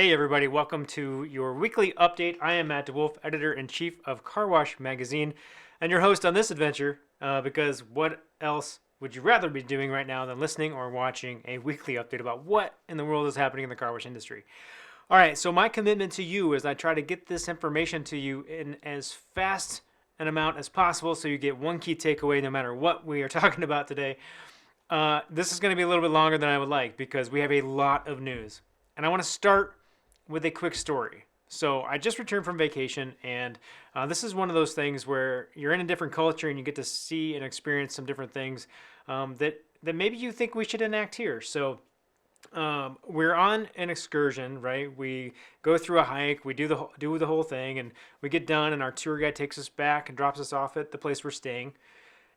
Hey everybody, welcome to your weekly update. I am Matt DeWolf, editor-in-chief of Car Wash Magazine, and your host on this adventure, because what else would you rather be doing right now than listening or watching a weekly update about what in the world is happening in the car wash industry? All right, so my commitment to you is I try to get this information to you in as fast an amount as possible so you get one key takeaway no matter what we are talking about today. This is going to be a little bit longer than I would like because we have a lot of news. And I want to start with a quick story. So I just returned from vacation, and this is one of those things where you're in a different culture and you get to see and experience some different things that maybe you think we should enact here. So we're on an excursion, right? We go through a hike, we do the whole thing, and we get done, and our tour guide takes us back and drops us off at the place we're staying.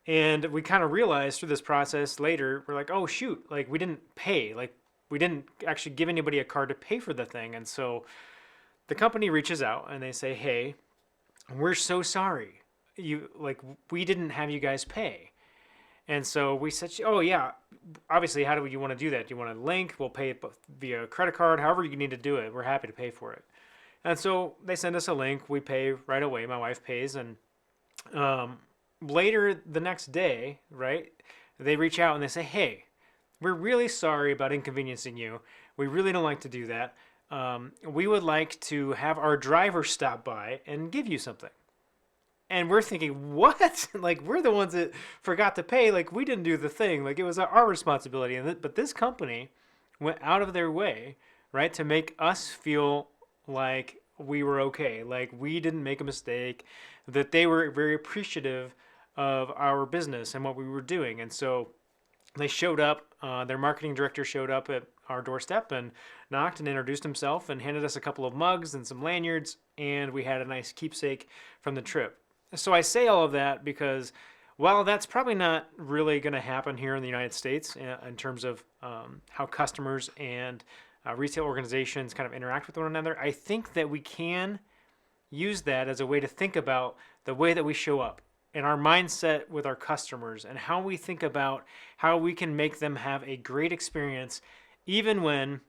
And we kind of realized through this process later, we're like, oh shoot, like we didn't pay, like we didn't actually give anybody a card to pay for the thing. And so the company reaches out and they say, hey, we're so sorry. We didn't have you guys pay. And so we said, oh yeah, obviously, how do you want to do that? Do you want a link? We'll pay it via credit card, however you need to do it. We're happy to pay for it. And so they send us a link. We pay right away. My wife pays. And later the next day, right, they reach out and they say, hey, we're really sorry about inconveniencing you. We really don't like to do that. We would like to have our driver stop by and give you something. And we're thinking, what? Like, we're the ones that forgot to pay. Like, we didn't do the thing. Like, it was our responsibility. But this company went out of their way, right, to make us feel like we were okay. Like, we didn't make a mistake, that they were very appreciative of our business and what we were doing. And so they showed up, their marketing director showed up at our doorstep and knocked and introduced himself and handed us a couple of mugs and some lanyards, and we had a nice keepsake from the trip. So I say all of that because while that's probably not really going to happen here in the United States in terms of how customers and retail organizations kind of interact with one another, I think that we can use that as a way to think about the way that we show up and our mindset with our customers and how we think about how we can make them have a great experience even when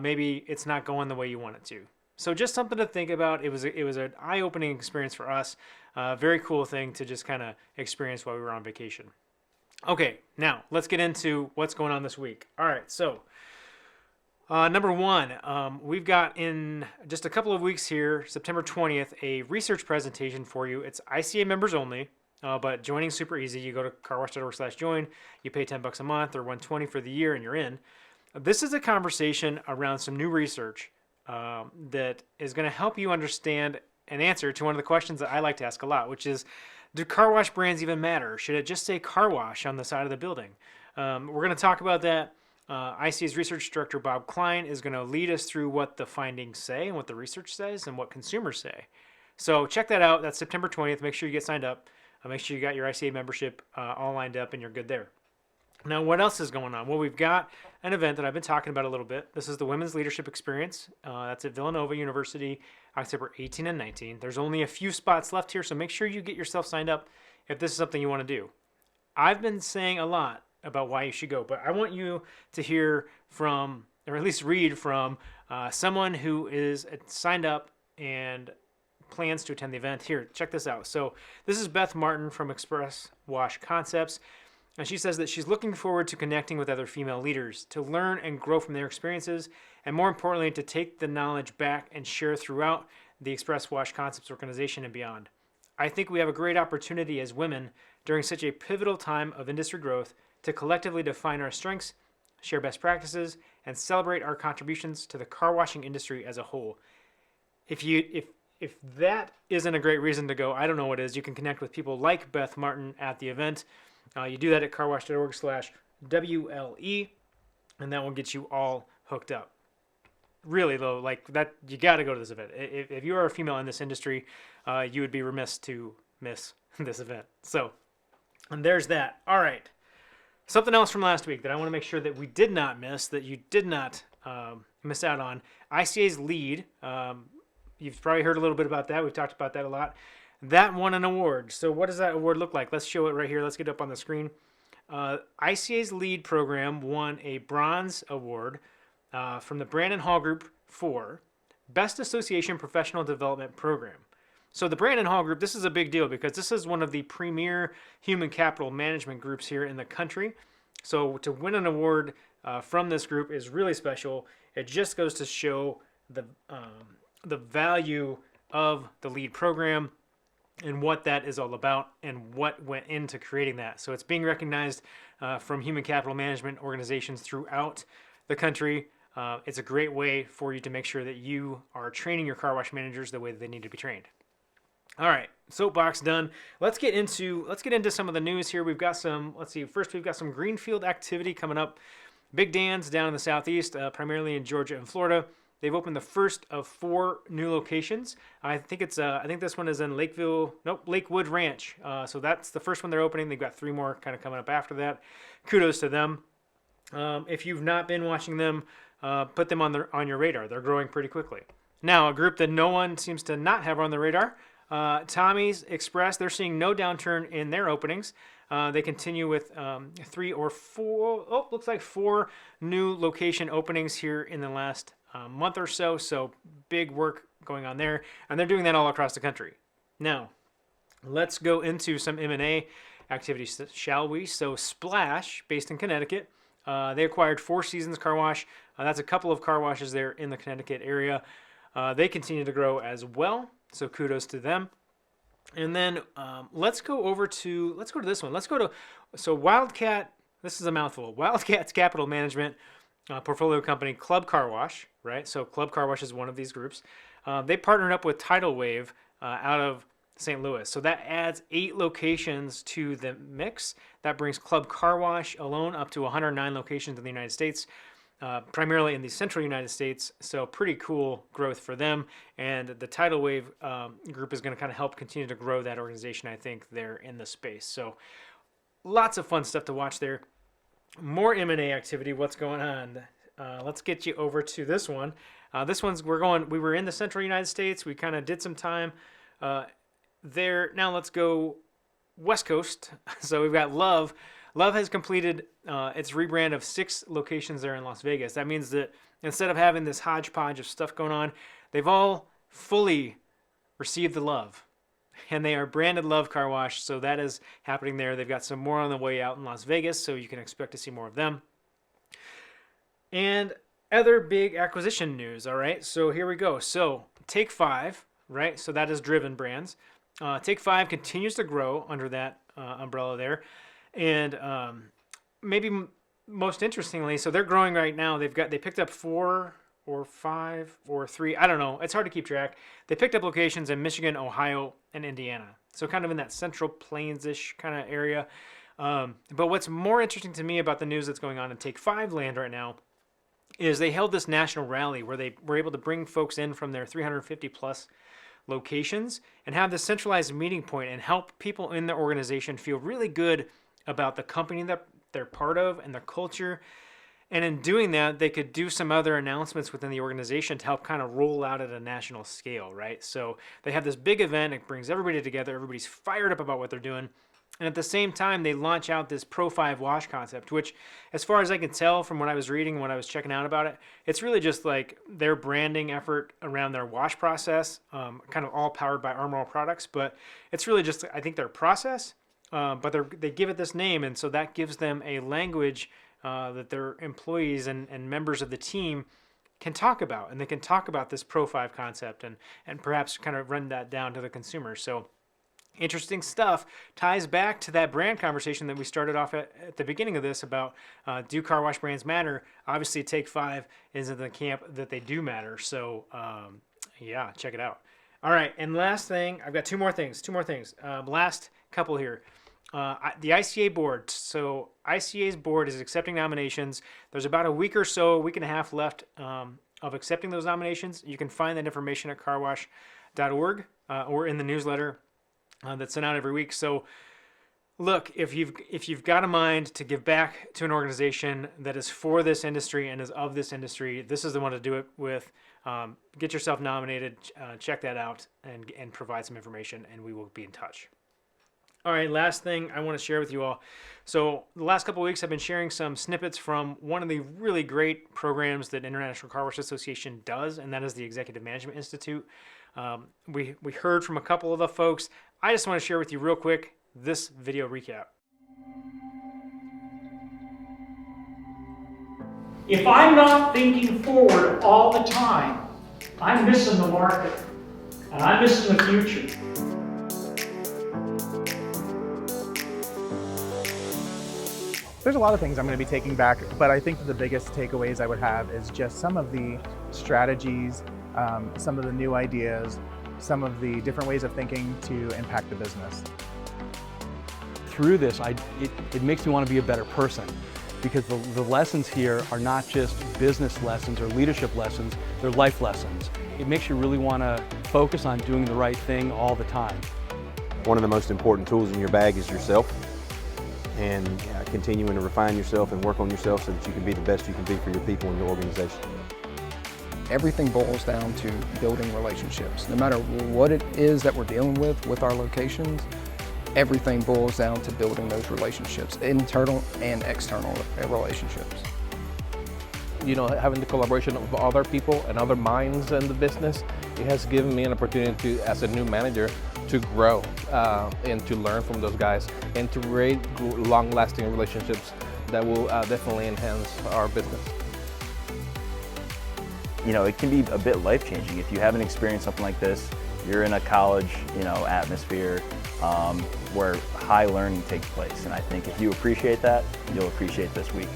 maybe it's not going the way you want it to. So just something to think about. It was an eye-opening experience for us. Very cool thing to just kind of experience while we were on vacation. Okay, now let's get into what's going on this week. All right, so number one, we've got in just a couple of weeks here, September 20th, a research presentation for you. It's ICA members only, but joining super easy. You go to carwash.org/join, you pay $10 a month or $120 for the year, and you're in. This is a conversation around some new research that is going to help you understand an answer to one of the questions that I like to ask a lot, which is, do car wash brands even matter? Should it just say car wash on the side of the building? We're going to talk about that. ICA's research director, Bob Klein, is going to lead us through what the findings say and what the research says and what consumers say. So check that out. That's September 20th. Make sure you get signed up. Make sure you got your ICA membership all lined up and you're good there. Now, what else is going on? Well, we've got an event that I've been talking about a little bit. This is the Women's Leadership Experience. That's at Villanova University, October 18 and 19. There's only a few spots left here, so make sure you get yourself signed up if this is something you want to do. I've been saying a lot about why you should go, but I want you to hear from, or at least read from, someone who is signed up and plans to attend the event. Here, check this out. So this is Beth Martin from Express Wash Concepts. And she says that she's looking forward to connecting with other female leaders to learn and grow from their experiences, and more importantly, to take the knowledge back and share throughout the Express Wash Concepts organization and beyond. I think we have a great opportunity as women during such a pivotal time of industry growth to collectively define our strengths, share best practices, and celebrate our contributions to the car washing industry as a whole. If that isn't a great reason to go, I don't know what is. You can connect with people like Beth Martin at the event. You do that at carwash.org/WLE, and that will get you all hooked up. Really, though, like that, you got to go to this event. If you are a female in this industry, you would be remiss to miss this event. So, and there's that. All right. Something else from last week that I want to make sure that we did not miss, that you did not miss out on. ICA's lead. You've probably heard a little bit about that. We've talked about that a lot. That won an award. So what does that award look like? Let's show it right here. Let's get it up on the screen. ICA's lead program won a bronze award from the Brandon Hall Group 4 Best Association Professional Development Program. So the Brandon Hall Group, this is a big deal because this is one of the premier human capital management groups here in the country. So to win an award from this group is really special. It just goes to show the value of the LEAD program and what that is all about and what went into creating that. So it's being recognized from human capital management organizations throughout the country. It's a great way for you to make sure that you are training your car wash managers the way that they need to be trained. All right, soapbox done. Let's get into some of the news here. We've got some. Let's see. First, we've got some greenfield activity coming up. Big Dan's down in the southeast, primarily in Georgia and Florida. They've opened the first of 4 new locations. I think this one is in Lakewood Ranch. So that's the first one they're opening. They've got 3 more kind of coming up after that. Kudos to them. If you've not been watching them, put them on your radar. They're growing pretty quickly. Now, a group that no one seems to not have on the radar. Tommy's Express, they're seeing no downturn in their openings. They continue with 3 or 4, looks like 4 new location openings here in the last month or so. So big work going on there. And they're doing that all across the country. Now, let's go into some M&A activities, shall we? So Splash, based in Connecticut, they acquired 4 Seasons Car Wash. That's a couple of car washes there in the Connecticut area. They continue to grow as well. So kudos to them. And then let's go to this one. So Wildcat, this is a mouthful. Wildcat's Capital Management portfolio company, Club Car Wash, right? So Club Car Wash is one of these groups. They partnered up with Tidal Wave out of St. Louis. So that adds 8 locations to the mix. That brings Club Car Wash alone up to 109 locations in the United States. Primarily in the central United States, so pretty cool growth for them. And the Tidal Wave group is going to kind of help continue to grow that organization, I think, there in the space. So lots of fun stuff to watch there. More M&A activity. What's going on? Let's get you over to this one. This one's we were in the central United States. We kind of did some time there. Now let's go West Coast. So we've got Love. Love has completed its rebrand of 6 locations there in Las Vegas. That means that instead of having this hodgepodge of stuff going on, they've all fully received the love. And they are branded Love Car Wash, so that is happening there. They've got some more on the way out in Las Vegas, so you can expect to see more of them. And other big acquisition news, all right? So here we go. So Take 5, right? So that is Driven Brands. Take 5 continues to grow under that umbrella there. And maybe most interestingly, so they're growing right now. They picked up 4 or 5 or 3. I don't know. It's hard to keep track. They picked up locations in Michigan, Ohio, and Indiana. So kind of in that Central Plains-ish kind of area. But what's more interesting to me about the news that's going on in Take 5 land right now is they held this national rally where they were able to bring folks in from their 350 plus locations and have this centralized meeting point and help people in the organization feel really good about the company that they're part of and their culture. And in doing that, they could do some other announcements within the organization to help kind of roll out at a national scale, right? So they have this big event. It brings everybody together. Everybody's fired up about what they're doing. And at the same time, they launch out this Pro 5 wash concept, which, as far as I can tell from what I was reading, when I was checking out about it, it's really just like their branding effort around their wash process, kind of all powered by Armor All products. But it's really just, I think, their process. But they give it this name, and so that gives them a language that their employees and members of the team can talk about, and they can talk about this Pro 5 concept and perhaps kind of run that down to the consumer. So interesting stuff. Ties back to that brand conversation that we started off at the beginning of this about do car wash brands matter? Obviously, Take 5 is in the camp that they do matter. So yeah, check it out. All right, and last thing, I've got two more things. Last couple here. The ICA board. So ICA's board is accepting nominations. There's about a week and a half left of accepting those nominations. You can find that information at carwash.org or in the newsletter that's sent out every week. So look, if you've got a mind to give back to an organization that is for this industry and is of this industry, this is the one to do it with. Get yourself nominated, check that out, and provide some information, and we will be in touch. All right, last thing I want to share with you all. So the last couple of weeks, I've been sharing some snippets from one of the really great programs that International Car Wash Association does, and that is the Executive Management Institute. We heard from a couple of the folks. I just want to share with you real quick this video recap. If I'm not thinking forward all the time, I'm missing the market, and I'm missing the future. There's a lot of things I'm going to be taking back, but I think the biggest takeaways I would have is just some of the strategies, some of the new ideas, some of the different ways of thinking to impact the business. Through this, it makes me want to be a better person, because the lessons here are not just business lessons or leadership lessons, they're life lessons. It makes you really want to focus on doing the right thing all the time. One of the most important tools in your bag is yourself, and continuing to refine yourself and work on yourself so that you can be the best you can be for your people and your organization. Everything boils down to building relationships. No matter what it is that we're dealing with our locations, everything boils down to building those relationships, internal and external relationships. You know, having the collaboration of other people and other minds in the business, it has given me an opportunity to, as a new manager, to grow and to learn from those guys and to create long-lasting relationships that will definitely enhance our business. You know, it can be a bit life-changing if you haven't experienced something like this. You're in a college, atmosphere where high learning takes place, and I think if you appreciate that, you'll appreciate this week.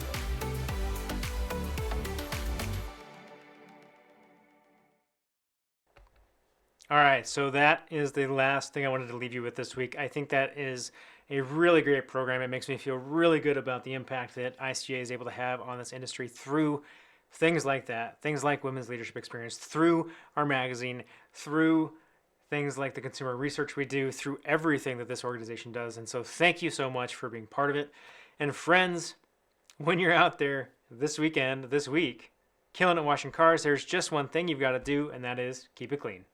All right, so that is the last thing I wanted to leave you with this week. I think that is a really great program. It makes me feel really good about the impact that ICA is able to have on this industry through things like that, things like Women's Leadership Experience, through our magazine, through things like the consumer research we do, through everything that this organization does. And so thank you so much for being part of it. And friends, when you're out there this weekend, this week, killing it washing cars, there's just one thing you've got to do, and that is keep it clean.